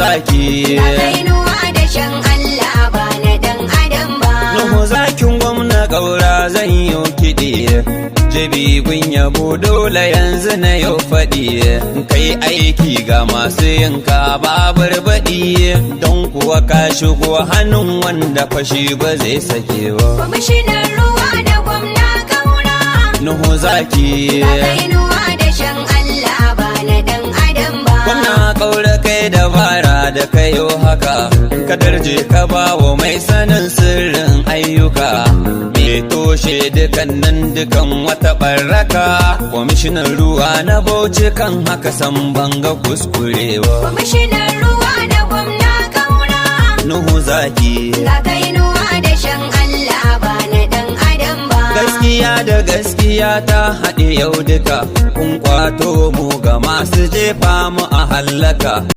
Zaki kainuwa da shan Allah ba na dan adam ba. Nuhu zakin gwamna Kaura zan yi kiɗi, jabi gun yabo dole yanzu na yau faɗi. Kai aiki ga masu yinka babar baɗi, don kuwa ka shigo hannun wanda fashi ba zai sake ba. Kwamishinan ruwa da gwamna Kaura, Nuhu Zaki kainuwa da shan Allah ba na dan adam ba. Gwamna Kaura kai dabara da kayo haka, ka darje ka bawa mai sanin sirrin ayyuka, me toshe dukan wata barraka. Kwamishinan ruwa na Bauchi kan haka san banga kuskurewa. Kwamishinan ruwa da gwamna Kaura, Nuhu Zaki kainuwa da shan Allah ba na dan adam ba. gaskiya da gaskiya ta haɗe yau duka, kun kwato mu ga masu jefa mu a hallaka.